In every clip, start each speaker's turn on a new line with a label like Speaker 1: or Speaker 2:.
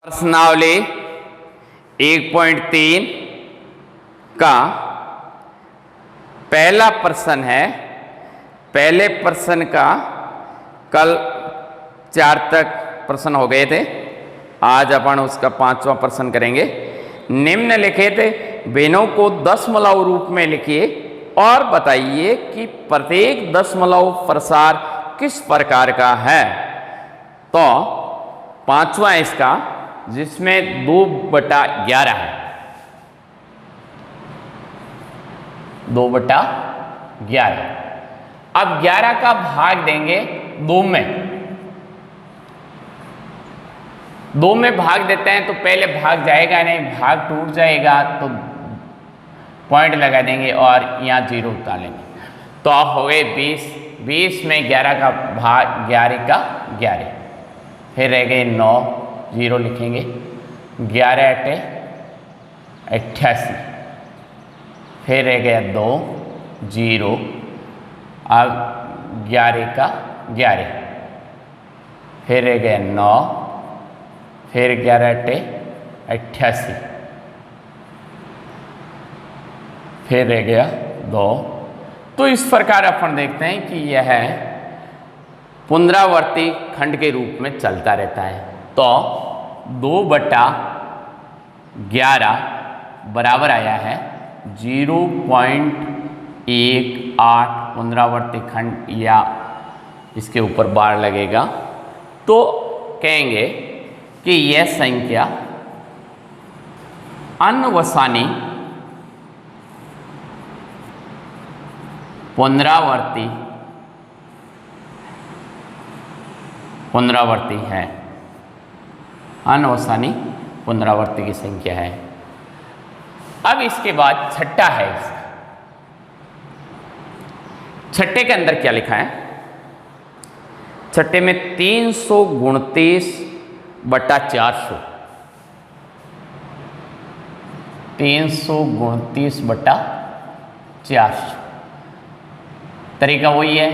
Speaker 1: प्रश्नावली 1.3 का पहला प्रश्न है। पहले प्रश्न का कल 4 तक प्रश्न हो गए थे, आज अपन उसका 5वां प्रश्न करेंगे। निम्नलिखित भिन्नों को दशमलव रूप में लिखिए और बताइए कि प्रत्येक दशमलव प्रसार किस प्रकार का है। तो 5वां इसका, जिसमें 2/11 है। 2/11। अब 11 का भाग देंगे 2 में। 2 में भाग देते हैं तो पहले भाग जाएगा नहीं, भाग टूट जाएगा तो पॉइंट लगा देंगे और यहाँ 0 उतारेंगे। तो अब हो गए 20। 20 में 11 का भाग 11 का 11, फिर रह गए 9, 0 लिखेंगे। 11 × 88, फिर रह गया 2, 0। अब 11 का 11, फिर रह गया 9, फिर 11 × 88, फिर रह गया 2। तो इस प्रकार अपन देखते हैं कि यह पुनरावर्ती खंड के रूप में चलता रहता है। तो 2/11 बराबर आया है 0.18 पुनरावर्ती खंड, या इसके ऊपर बार लगेगा तो कहेंगे कि यह संख्या अनवसानी पुनरावर्ती है। अनवसानी पुनरावर्ती की संख्या है। अब इसके बाद छठा है। इसका छठे के अंदर क्या लिखा है? छठे में 329/400। 329/400। तरीका वही है,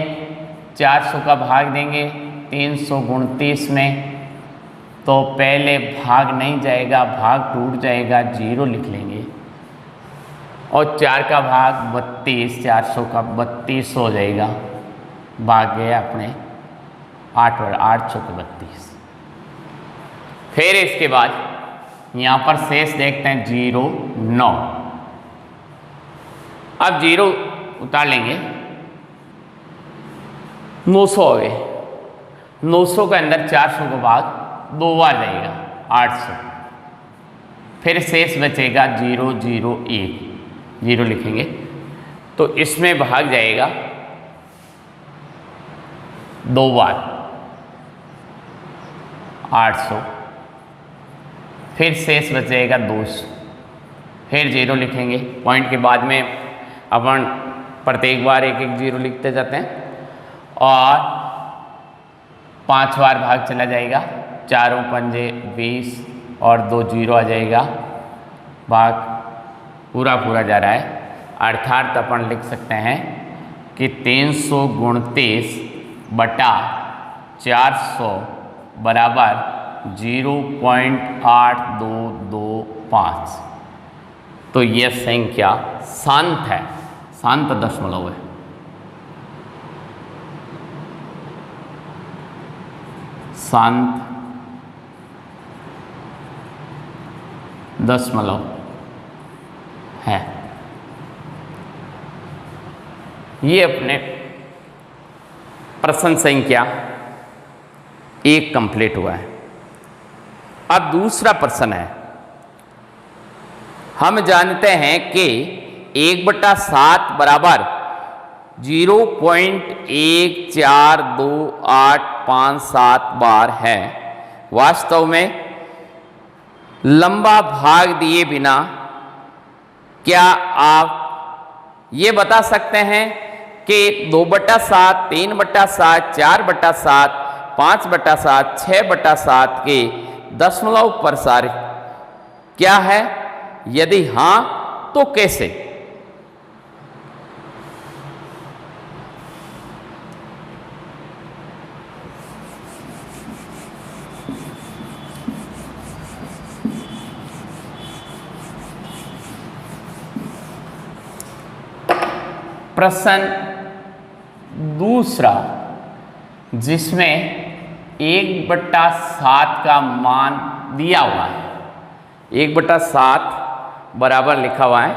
Speaker 1: 400 का भाग देंगे 329 में, तो पहले भाग नहीं जाएगा, भाग टूट जाएगा, 0 लिख लेंगे। और 4 का भाग 32, 400 का 32 हो जाएगा, भाग गया अपने 8 के 32। फिर इसके बाद यहाँ पर शेष देखते हैं 0, 9। अब 0 उतार लेंगे, 900 हो गए। 900 के अंदर 400 का भाग 2 बार जाएगा, 800। फिर शेष बचेगा 0, 0, 1, 0 लिखेंगे। तो इसमें भाग जाएगा 2 बार, 800। फिर शेष बचेगा 200, फिर 0 लिखेंगे। पॉइंट के बाद में अपन प्रत्येक बार 1-1 0 लिखते जाते हैं और 5 बार भाग चला जाएगा। 4 पंजे 20 और 2 0 आ जाएगा, भाग पूरा जा रहा है। अर्थात अपन लिख सकते हैं कि 329/400 बराबर 0.8225। तो यह संख्या शांत है, शांत दशमलव है। शांत दशमलव है। ये अपने प्रश्न संख्या 1 कंप्लीट हुआ है। अब दूसरा प्रश्न है। हम जानते हैं कि 1/7 बराबर 0.142857 बार है। वास्तव में लंबा भाग दिए बिना क्या आप ये बता सकते हैं कि 2/7, 3/7, 4/7, 5/7, 6/7 के दशमलव प्रसार क्या है? यदि हाँ तो कैसे? प्रश्न दूसरा जिसमें 1/7 का मान दिया हुआ है, 1/7 बराबर लिखा हुआ है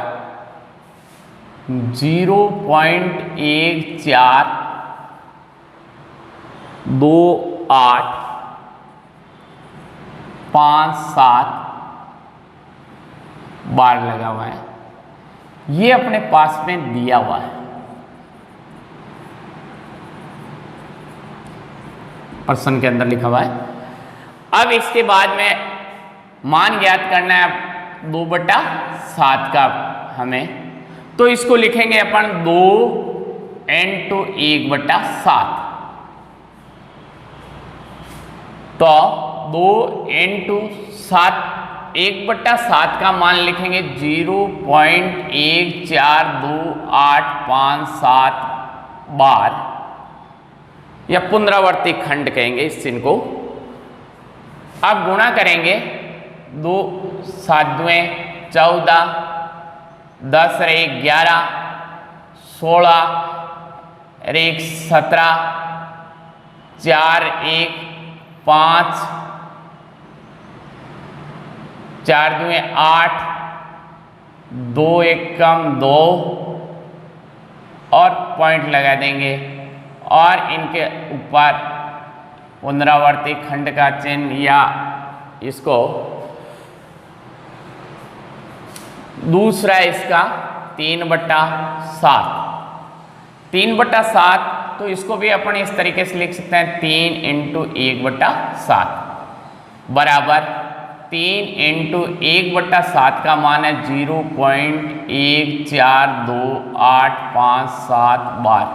Speaker 1: 0.142857 बार लगा हुआ है। ये अपने पास में दिया हुआ है, प्रश्न के अंदर लिखा हुआ है। अब इसके बाद में मान ज्ञात करना है 2/7 का हमें, तो इसको लिखेंगे अपन 2 × 1/7। तो 2 × 7 1/7 का मान लिखेंगे 0.142857 बार, या पुनरावर्ती खंड कहेंगे इस चिन्ह को। अब गुणा करेंगे 2 7 दुए 14, 10 × 1 11, 16 × 1 17, 4 1 5, 4 दुए 8, 2 1 कम 2 और पॉइंट लगा देंगे, और इनके ऊपर पुनरावर्ती खंड का चिन्ह, या इसको दूसरा इसका 3/7, 3/7, तो इसको भी अपन इस तरीके से लिख सकते हैं 3 × 1/7 बराबर 3 × 1/7 का मान है 0.142857 बार।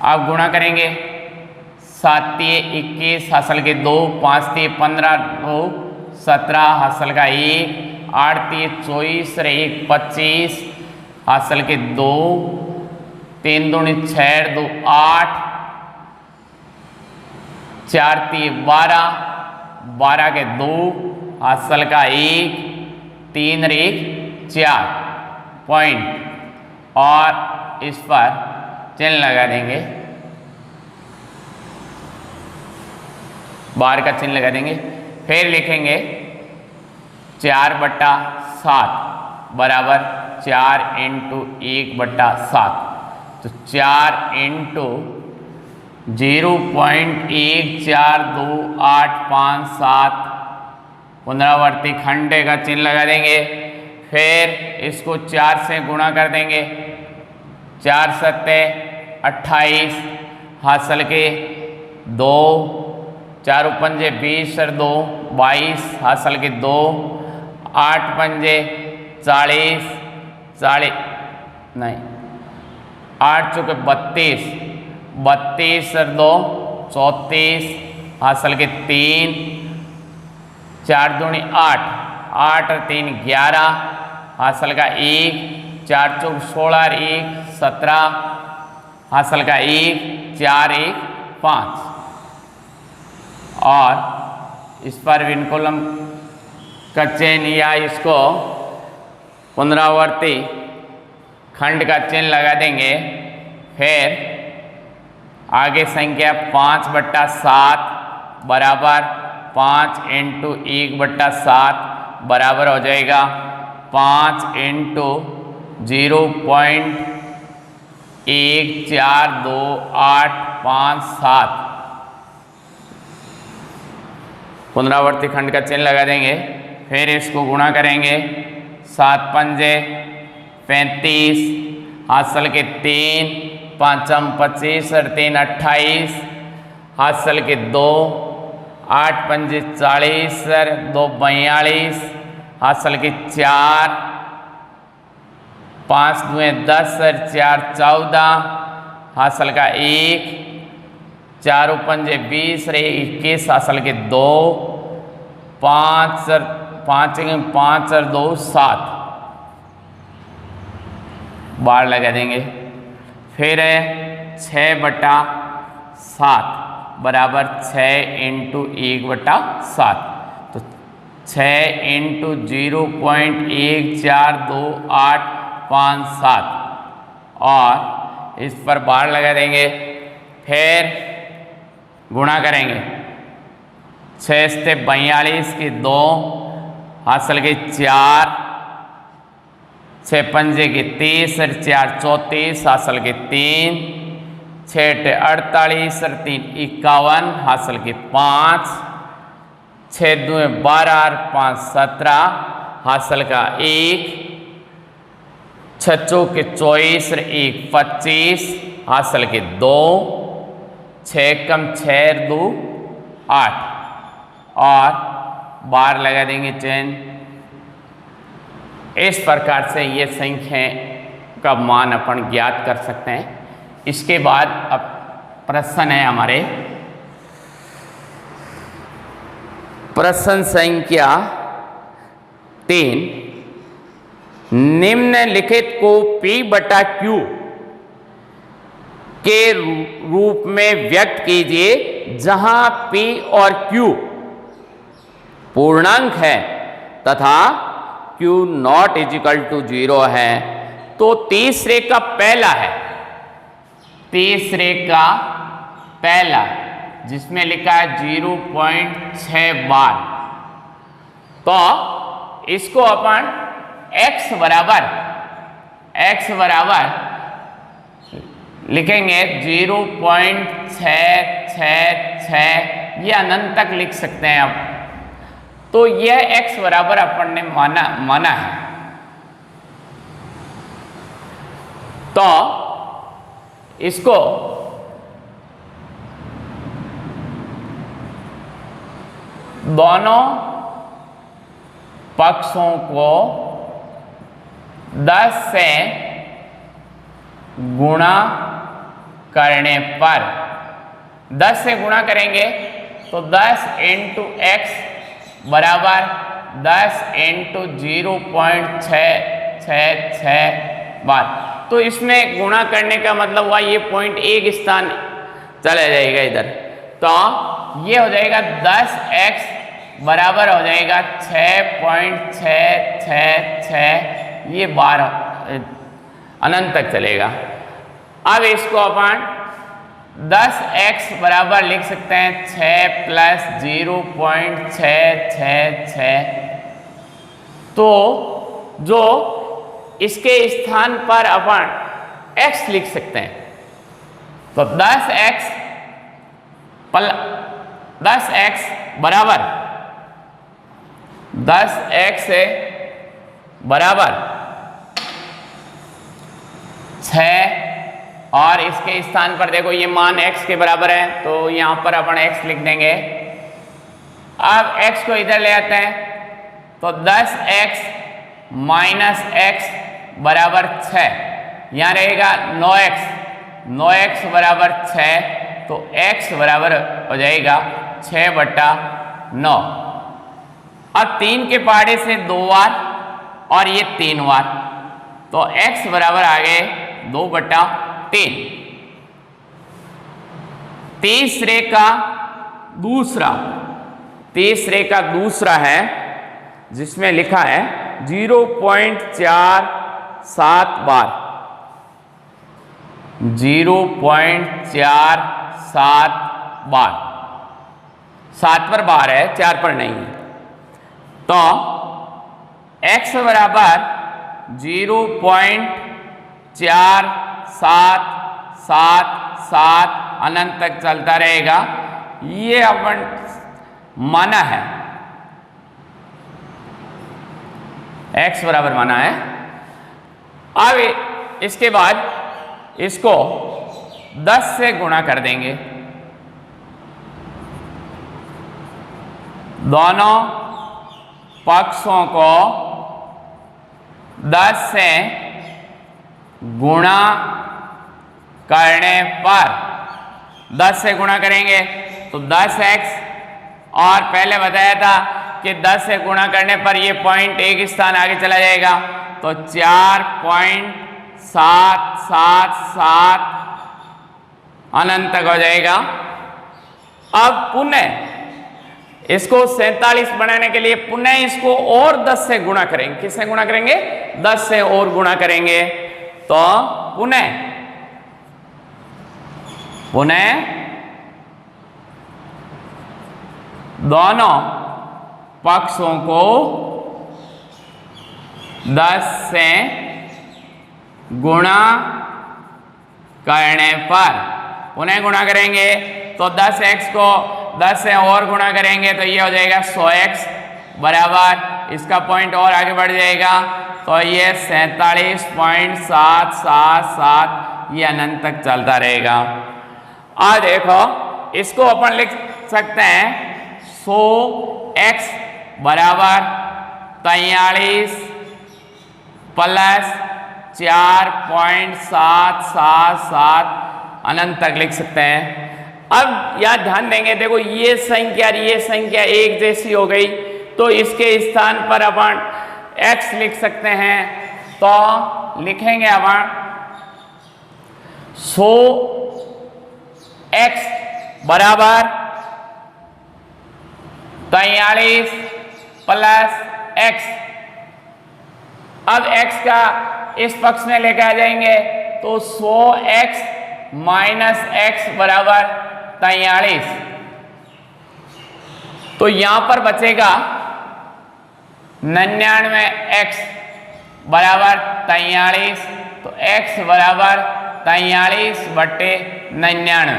Speaker 1: आप गुणा करेंगे 7 × 21 हासिल के 2, 5 × 15 2, 17 हासिल का 1, 8 × 24 × 1 25 हासिल के 2, 3 दूनी 6 2 8, 4 × 12 12 के 2 हासिल का 1, 3 × 1 4 पॉइंट, और इस पर चिन्ह लगा देंगे, बार का चिन्ह लगा देंगे। फिर लिखेंगे 4/7 बराबर 4 × 1/7, तो 4 × 0.142857 पुनरावर्ती खंड का चिन्ह लगा देंगे। फिर इसको 4 से गुणा कर देंगे, 4 × 7 28 हासिल के 2, 4 × 5 20 और 2 22 हासिल के 2, 8 × 5 40 40 नहीं 8 × 4 32 32 और 2 34 हासिल के 3, 4 दूनी 8 8 और 3 11 हासिल का 1, 4 × 4 16 और 1 17 हासिल का 1, 4 1 5, और इस पर विनकुलम का चिन्ह, या इसको पुनरावर्ती खंड का चिन्ह लगा देंगे। फिर आगे संख्या 5/7 बराबर 5 × 1/7 बराबर हो जाएगा 5 × 0.142857 पुनरावर्ती खंड का चिन्ह लगा देंगे। फिर इसको गुणा करेंगे 7 × 5 35 हासिल के 3, 5 × 25 और 3 28 हासिल के 2, 8 × 5 40 और 2 42 हासिल के 4, 5 × 2 10 और 4 14 हासिल का 1, 4 × 5 20 और 21 हासिल के 2, 5 और 2 7 बार लगा देंगे। फिर है 6/7 बराबर 6 × 1/7, तो 6 × 0.142857 और इस पर बार लगा देंगे, फिर गुणा करेंगे। 6 से 42 की 2 हासिल की 4, 6 पंजे की 30 और 4 34 हासिल की 3, 6 48 और 3 51 हासिल की 5, 6 2 12 और 5 17 हासिल का 1, 6 चौके 24 और 1 25 हासिल के 2, 6 कम 6 2 8 और बार लगा देंगे चेन। इस प्रकार से ये संख्या का मान अपन ज्ञात कर सकते हैं। इसके बाद अब प्रश्न है हमारे प्रश्न संख्या 3, निम्नलिखित को P बटा Q के रूप में व्यक्त कीजिए जहां P और Q पूर्णांक है तथा Q नॉट इजिकल टू 0 है। तो तीसरे का पहला है, तीसरे का पहला जिसमें लिखा है 0.6 बार, तो इसको अपन x बराबर लिखेंगे 0.666, ये अनंत तक लिख सकते हैं। अब तो यह x बराबर अपन ने माना है। तो इसको दोनों पक्षों को 10 से गुणा करने पर, 10 से गुणा करेंगे तो 10 इंटू एक्स बराबर 10 इंटू 0.666 बार। तो इसमें गुणा करने का मतलब हुआ ये पॉइंट एक स्थान चला जाएगा इधर, तो ये हो जाएगा 10x बराबर हो जाएगा 6.666, ये बार अनंत तक चलेगा। अब इसको अपन 10x बराबर लिख सकते हैं 6 प्लस 0.666, तो जो इसके स्थान पर अपन x लिख सकते हैं, तो 10x बराबर 10x बराबर 6, और इसके स्थान पर देखो ये मान x के बराबर है, तो यहां पर अपन x लिख देंगे। अब x को इधर ले आते हैं, तो 10x माइनस x बराबर 6, यहां रहेगा 9x बराबर 6, तो x बराबर हो जाएगा 6/9। अब 3 के पहाड़े से 2 बार और ये 3 बार, तो x बराबर आ गए 2/3। तीसरे का दूसरा है जिसमें लिखा है 0.47 बार, 0.47 बार, 7 पर बार है, 4 पर नहीं है। तो x बराबर 0.4777 अनंत तक चलता रहेगा, ये अपन माना है, x बराबर माना है। अब इसके बाद इसको 10 से गुणा कर देंगे, दोनों पक्षों को 10 से गुणा करने पर, 10 से गुणा करेंगे तो 10x, और पहले बताया था कि 10 से गुणा करने पर ये पॉइंट एक स्थान आगे चला जाएगा, तो 4.777 अनंत तक हो जाएगा। अब पुनः इसको 47 बनाने के लिए पुनः इसको और 10 से गुणा करेंगे। किससे गुणा करेंगे? 10 से और गुणा करेंगे, तो पुनः दोनों पक्षों को 10 से गुणा करने पर, पुनः गुणा करेंगे तो 10x को 10 से और गुणा करेंगे तो ये हो जाएगा 100x बराबर, इसका पॉइंट और आगे बढ़ जाएगा तो ये 47.777 ये अनंत तक चलता रहेगा। अब देखो इसको अपन लिख सकते हैं 100x बराबर 43 प्लस 4.777 अनंत तक लिख सकते हैं। अब यहां ध्यान देंगे, देखो ये संख्या एक जैसी हो गई तो इसके स्थान पर अपन x लिख सकते हैं, तो लिखेंगे अपन 100x बराबर 43 प्लस x। अब x का इस पक्ष में लेकर आ जाएंगे तो 100x माइनस x बराबर 43, तो यहां पर बचेगा 99x बराबर 43, तो x बराबर 43/99।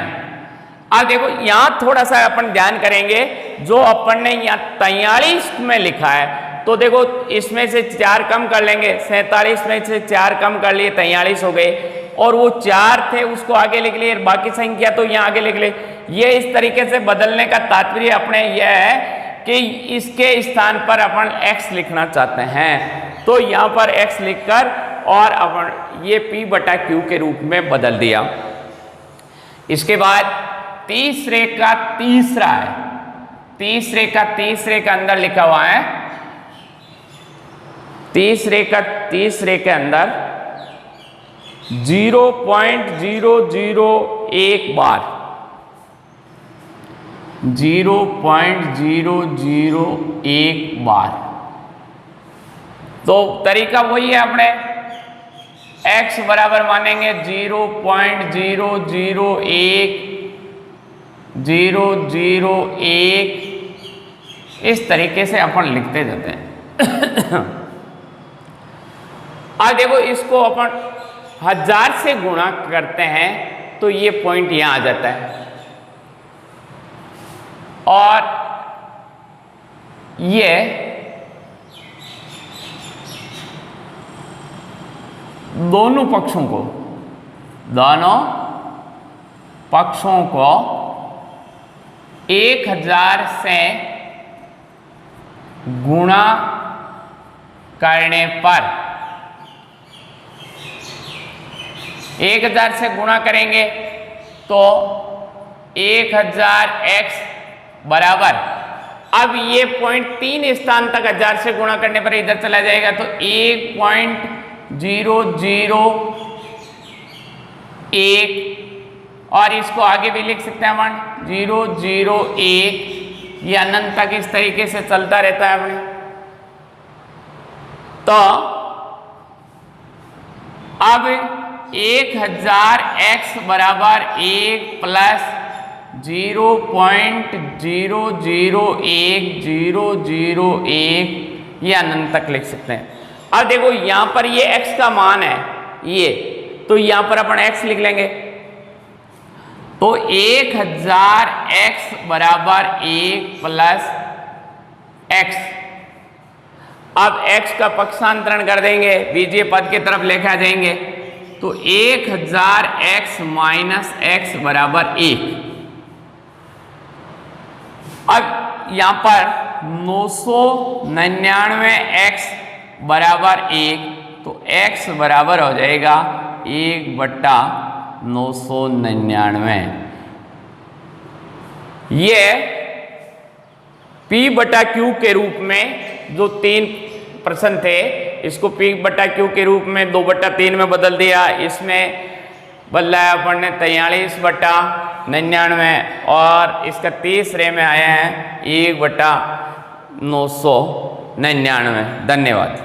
Speaker 1: अब देखो यहां थोड़ा सा अपन ध्यान करेंगे, जो अपन ने यहां 43 में लिखा है तो देखो इसमें से 4 कम कर लेंगे, 47 में से 4 कम कर लिए 43 हो गए, और वो 4 थे उसको आगे लिख लिए, बाकी संख्या तो यहाँ आगे लिख लिए। ये इस तरीके से बदलने का तात्पर्य अपने यह है कि इसके स्थान पर अपन x लिखना चाहते हैं, तो यहाँ पर x लिखकर और अपन ये p/q के रूप में बदल दिया। इसके बाद तीसरे का तीसरे के अंदर लिखा हुआ है, तीसरे के अंदर 0.001 बार, 0.001 बार, तो तरीका वही है, अपने x बराबर मानेंगे 0.001 इस तरीके से अपन लिखते जाते हैं। अब देखो इसको अपन 1000 से गुणा करते हैं तो ये पॉइंट यहां आ जाता है, और ये दोनों पक्षों को 1000 से गुणा करने पर, 1000 से गुणा करेंगे तो 1000x बराबर, अब ये पॉइंट 3 स्थान तक 1000 से गुणा करने पर इधर चला जाएगा तो 1.001, और इसको आगे भी लिख सकते हैं अपन 001, ये अनंत तक इस तरीके से चलता रहता है अपने। तो अब 1000x बराबर 1 प्लस 0.001 ये अनंत तक लिख सकते हैं। अब देखो यहां पर ये x का मान है ये, तो यहां पर अपन x लिख लेंगे, तो 1000x बराबर 1 प्लस x। अब x का पक्षांतरण कर देंगे, बीजीय पद की तरफ लेकर आ जाएंगे, तो 1000x माइनस x बराबर 1। अब यहां पर 999x बराबर 1, तो x बराबर हो जाएगा 1/999। ये p/q के रूप में जो 3 प्रश्न थे इसको p/q के रूप में 2/3 में बदल दिया, इसमें बदला है अपन ने 43/99, और इसका तीसरे में आया है 1/999। धन्यवाद।